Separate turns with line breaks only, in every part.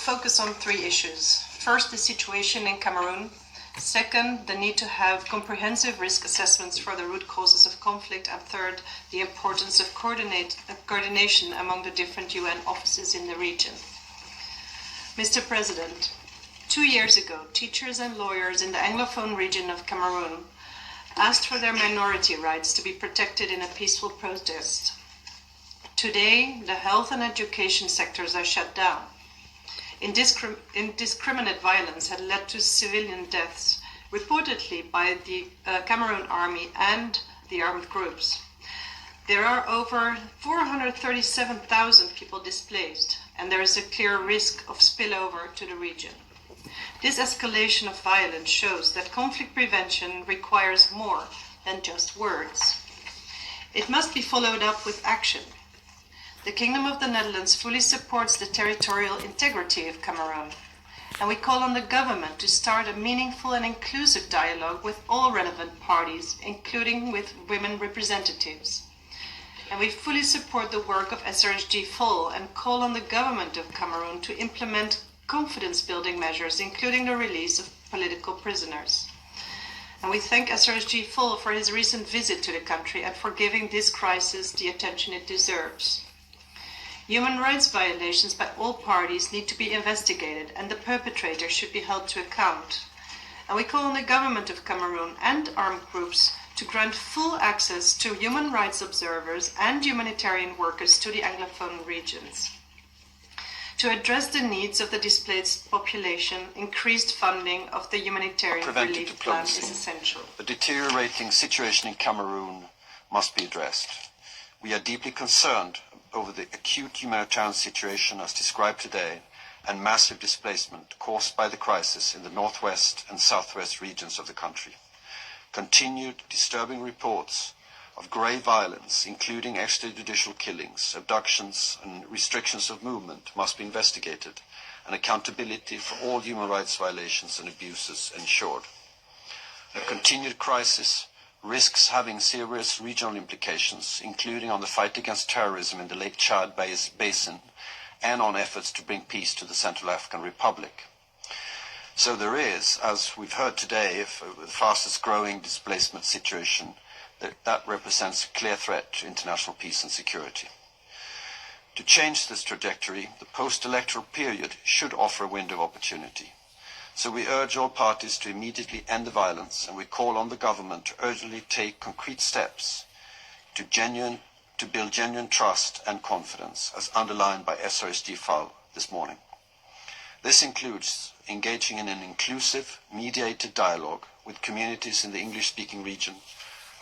focus on three issues. First, the situation in Cameroon. Second, the need to have comprehensive risk assessments for the root causes of conflict. And third, the importance of coordination among the different UN offices in the region. Mr. President, 2 years ago, teachers and lawyers in the Anglophone region of Cameroon asked for their minority rights to be protected in a peaceful protest. Today, the health and education sectors are shut down. Indiscriminate violence had led to civilian deaths, reportedly by the Cameroon army and the armed groups. There are over 437,000 people displaced, and there is a clear risk of spillover to the region. This escalation of violence shows that conflict prevention requires more than just words. It must be followed up with action. The Kingdom of the Netherlands fully supports the territorial integrity of Cameroon, and we call on the government to start a meaningful and inclusive dialogue with all relevant parties, including with women representatives. And we fully support the work of SRSG Full and call on the government of Cameroon to implement confidence-building measures, including the release of political prisoners. And we thank SRSG Full for his recent visit to the country and for giving this crisis the attention it deserves. Human rights violations by all parties need to be investigated, and the perpetrators should be held to account. And we call on the government of Cameroon and armed groups to grant full access to human rights observers and humanitarian workers to the Anglophone regions. To address the needs of the displaced population, increased funding of the humanitarian relief plan is essential.
The deteriorating situation in Cameroon must be addressed. We are deeply concerned over the acute humanitarian situation as described today and massive displacement caused by the crisis in the northwest and southwest regions of the country. Continued disturbing reports of grave violence, including extrajudicial killings, abductions and restrictions of movement, must be investigated and accountability for all human rights violations and abuses ensured. The continued crisis risks having serious regional implications, including on the fight against terrorism in the Lake Chad Basin and on efforts to bring peace to the Central African Republic. So there is, as we've heard today, the fastest growing displacement situation that represents a clear threat to international peace and security. To change this trajectory, the post-electoral period should offer a window of opportunity. So we urge all parties to immediately end the violence, and we call on the government to urgently take concrete steps to build genuine trust and confidence, as underlined by SRSG FAL this morning. This includes engaging in an inclusive, mediated dialogue with communities in the English-speaking region,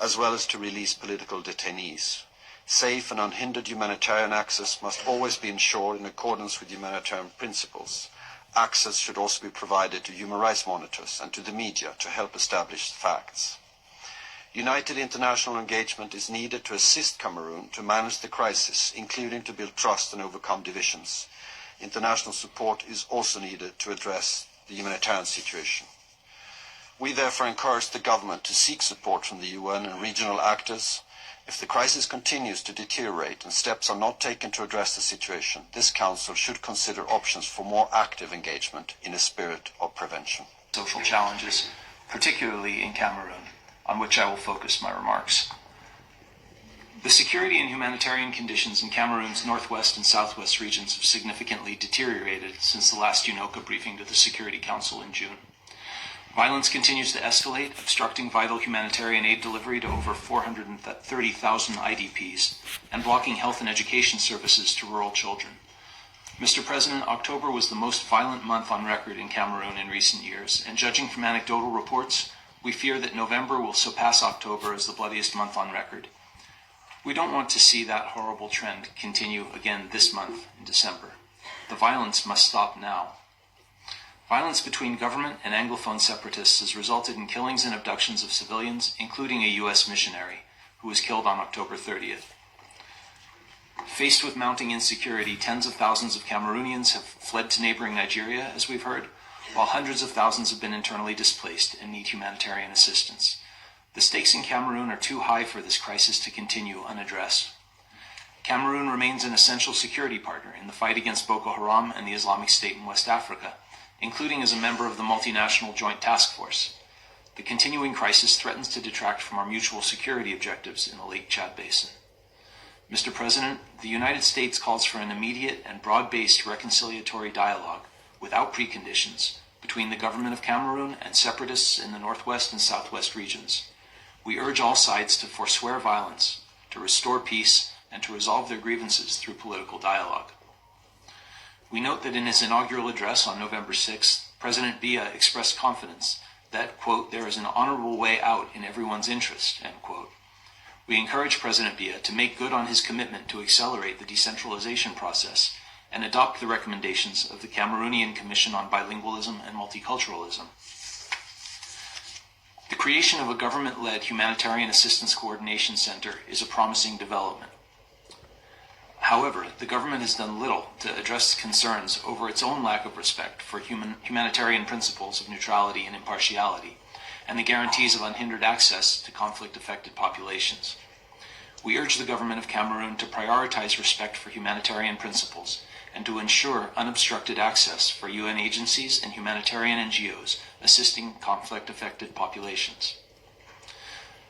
as well as to release political detainees. Safe and unhindered humanitarian access must always be ensured in accordance with humanitarian principles. Access should also be provided to human rights monitors and to the media to help establish facts. United international engagement is needed to assist Cameroon to manage the crisis, including to build trust and overcome divisions. International support is also needed to address the humanitarian situation. We therefore encourage the government to seek support from the UN and regional actors. If the crisis continues to deteriorate and steps are not taken to address the situation, this Council should consider options for more active engagement in a spirit of prevention.
Social challenges, particularly in Cameroon, on which I will focus my remarks. The security and humanitarian conditions in Cameroon's northwest and southwest regions have significantly deteriorated since the last UNOCA briefing to the Security Council in June. Violence continues to escalate, obstructing vital humanitarian aid delivery to over 430,000 IDPs and blocking health and education services to rural children. Mr. President, October was the most violent month on record in Cameroon in recent years, and judging from anecdotal reports, we fear that November will surpass October as the bloodiest month on record. We don't want to see that horrible trend continue again this month in December. The violence must stop now. Violence between government and Anglophone separatists has resulted in killings and abductions of civilians, including a U.S. missionary, who was killed on October 30th. Faced with mounting insecurity, tens of thousands of Cameroonians have fled to neighboring Nigeria, as we've heard, while hundreds of thousands have been internally displaced and need humanitarian assistance. The stakes in Cameroon are too high for this crisis to continue unaddressed. Cameroon remains an essential security partner in the fight against Boko Haram and the Islamic State in West Africa, including as a member of the multinational Joint Task Force. The continuing crisis threatens to detract from our mutual security objectives in the Lake Chad Basin. Mr. President, the United States calls for an immediate and broad-based reconciliatory dialogue without preconditions between the government of Cameroon and separatists in the northwest and southwest regions. We urge all sides to forswear violence, to restore peace, and to resolve their grievances through political dialogue. We note that in his inaugural address on November 6th, President Biya expressed confidence that, quote, there is an honorable way out in everyone's interest, end quote. We encourage President Biya to make good on his commitment to accelerate the decentralization process and adopt the recommendations of the Cameroonian Commission on Bilingualism and Multiculturalism. The creation of a government-led Humanitarian Assistance Coordination Center is a promising development. However, the government has done little to address concerns over its own lack of respect for humanitarian principles of neutrality and impartiality, and the guarantees of unhindered access to conflict-affected populations. We urge the government of Cameroon to prioritize respect for humanitarian principles and to ensure unobstructed access for UN agencies and humanitarian NGOs assisting conflict-affected populations.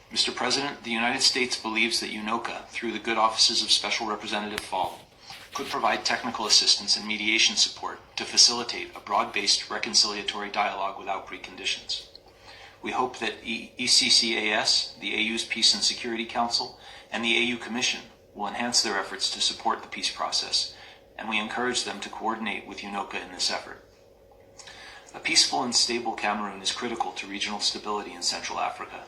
Mr. President, the United States believes that UNOCA, through the good offices of Special Representative Fall, could provide technical assistance and mediation support to facilitate a broad-based reconciliatory dialogue without preconditions. We hope that ECCAS, the AU's Peace and Security Council, and the AU Commission will enhance their efforts to support the peace process, and we encourage them to coordinate with UNOCA in this effort. A peaceful and stable Cameroon is critical to regional stability in Central Africa,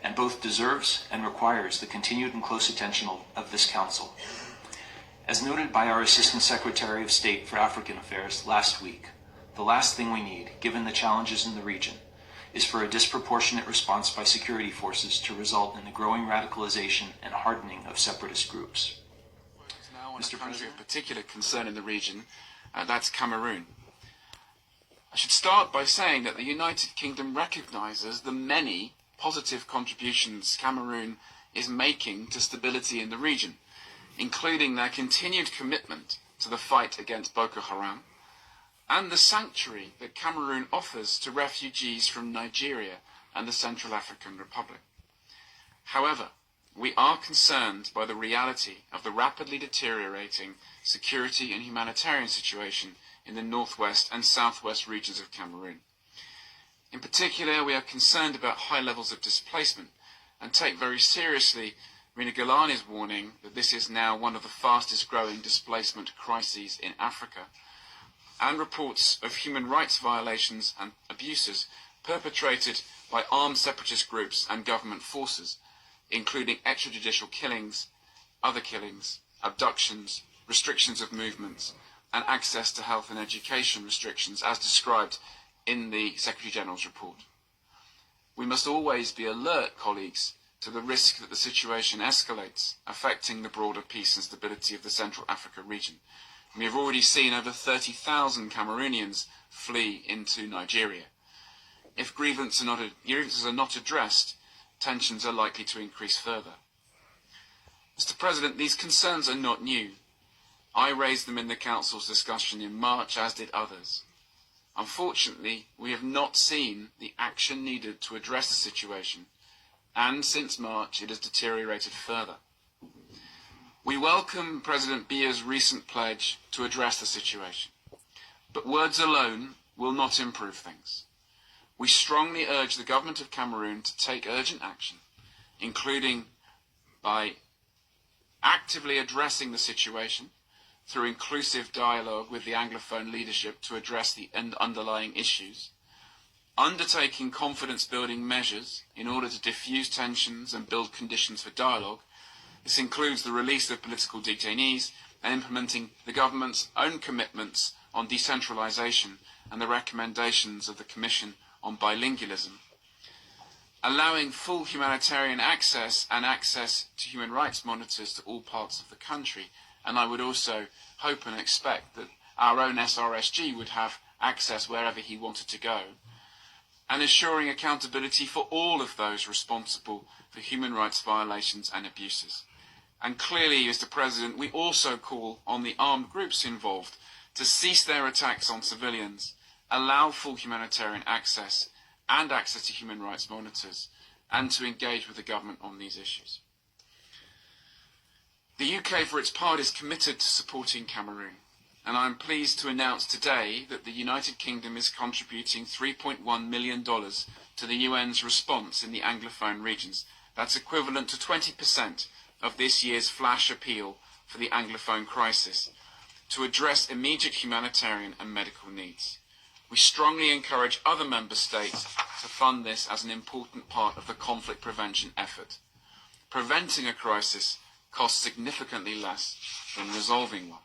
and both deserves and requires the continued and close attention of this Council. As noted by our Assistant Secretary of State for African Affairs last week, the last thing we need, given the challenges in the region, is for a disproportionate response by security forces to result in the growing radicalization and hardening of separatist groups.
Now on a country of particular concern in the region, that's Cameroon. I should start by saying that the United Kingdom recognises the many positive contributions Cameroon is making to stability in the region, including their continued commitment to the fight against Boko Haram, and the sanctuary that Cameroon offers to refugees from Nigeria and the Central African Republic. However, we are concerned by the reality of the rapidly deteriorating security and humanitarian situation in the northwest and southwest regions of Cameroon. In particular, we are concerned about high levels of displacement and take very seriously Rina Galani's warning that this is now one of the fastest growing displacement crises in Africa, and reports of human rights violations and abuses perpetrated by armed separatist groups and government forces, including extrajudicial killings, other killings, abductions, restrictions of movements, and access to health and education restrictions as described in the Secretary-General's report. We must always be alert, colleagues, to the risk that the situation escalates, affecting the broader peace and stability of the Central Africa region. We have already seen over 30,000 Cameroonians flee into Nigeria. If grievances are not addressed, tensions are likely to increase further. Mr. President, these concerns are not new. I raised them in the Council's discussion in March, as did others. Unfortunately, we have not seen the action needed to address the situation, and since March it has deteriorated further. We welcome President Biya's recent pledge to address the situation, but words alone will not improve things. We strongly urge the government of Cameroon to take urgent action, including by actively addressing the situation through inclusive dialogue with the Anglophone leadership to address the underlying issues, undertaking confidence-building measures in order to diffuse tensions and build conditions for dialogue. This includes the release of political detainees and implementing the government's own commitments on decentralisation and the recommendations of the Commission on Bilingualism, allowing full humanitarian access and access to human rights monitors to all parts of the country. And I would also hope and expect that our own SRSG would have access wherever he wanted to go, and ensuring accountability for all of those responsible for human rights violations and abuses. And clearly, Mr. President, we also call on the armed groups involved to cease their attacks on civilians, allow full humanitarian access and access to human rights monitors, and to engage with the government on these issues. The UK, for its part, is committed to supporting Cameroon, and I am pleased to announce today that the United Kingdom is contributing $3.1 million to the UN's response in the Anglophone regions. That's equivalent to 20% of this year's flash appeal for the Anglophone crisis, to address immediate humanitarian and medical needs. We strongly encourage other member states to fund this as an important part of the conflict prevention effort. Preventing a crisis costs significantly less than resolving one.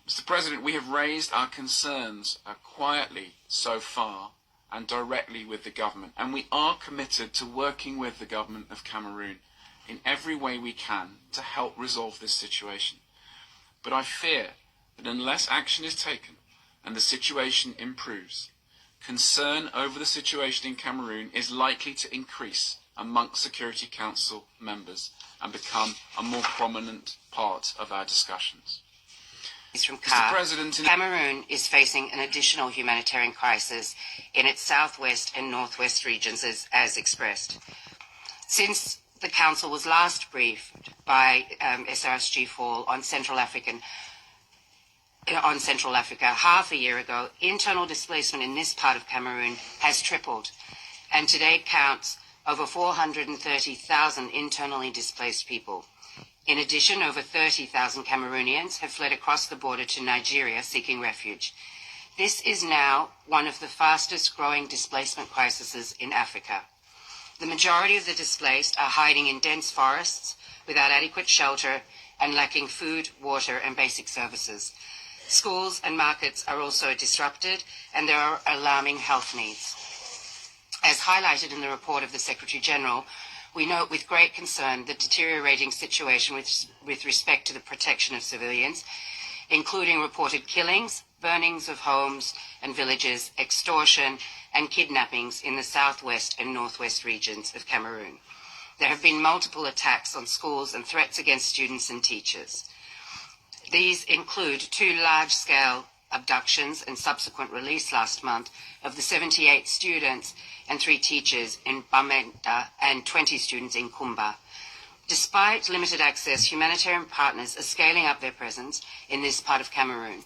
Mr. President, we have raised our concerns quietly so far and directly with the government, and we are committed to working with the government of Cameroon in every way we can to help resolve this situation. But I fear that unless action is taken and the situation improves, concern over the situation in Cameroon is likely to increase amongst Security Council members and become a more prominent part of our discussions.
From
Mr. President,
Cameroon is facing an additional humanitarian crisis in its southwest and northwest regions as expressed. Since the Council was last briefed by SRSG Fall on Central Africa half a year ago, internal displacement in this part of Cameroon has tripled, and today counts over 430,000 internally displaced people. In addition, over 30,000 Cameroonians have fled across the border to Nigeria seeking refuge. This is now one of the fastest growing displacement crises in Africa. The majority of the displaced are hiding in dense forests without adequate shelter and lacking food, water, and basic services. Schools and markets are also disrupted, and there are alarming health needs. As highlighted in the report of the Secretary-General, we note with great concern the deteriorating situation with respect to the protection of civilians, including reported killings, burnings of homes and villages, extortion, and kidnappings in the southwest and northwest regions of Cameroon. There have been multiple attacks on schools and threats against students and teachers. These include 2 large-scale abductions and subsequent release last month of the 78 students and 3 teachers in Bamenda and 20 students in Kumba. Despite limited access, humanitarian partners are scaling up their presence in this part of Cameroon.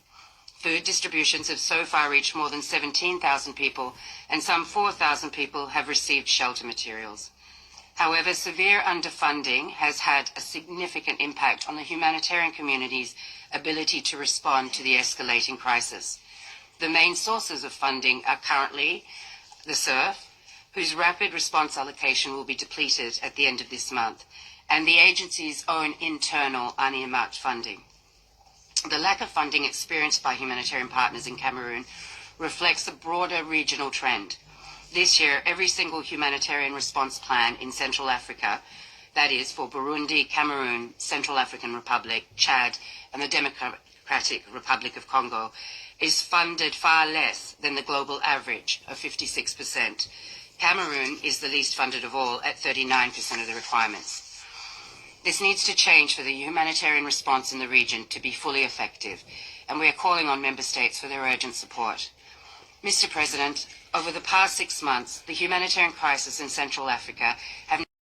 Food distributions have so far reached more than 17,000 people, and some 4,000 people have received shelter materials. However, severe underfunding has had a significant impact on the humanitarian community's ability to respond to the escalating crisis. The main sources of funding are currently the SURF, whose rapid response allocation will be depleted at the end of this month, and the agency's own internal unearmarked funding. The lack of funding experienced by humanitarian partners in Cameroon reflects a broader regional trend. This year, every single humanitarian response plan in Central Africa, that is for Burundi, Cameroon, Central African Republic, Chad, and the Democratic Republic of Congo, is funded far less than the global average of 56%. Cameroon is the least funded of all at 39% of the requirements. This needs to change for the humanitarian response in the region to be fully effective, and we are calling on member states for their urgent support. Mr. President, over the past 6 months, the humanitarian crisis in Central Africa have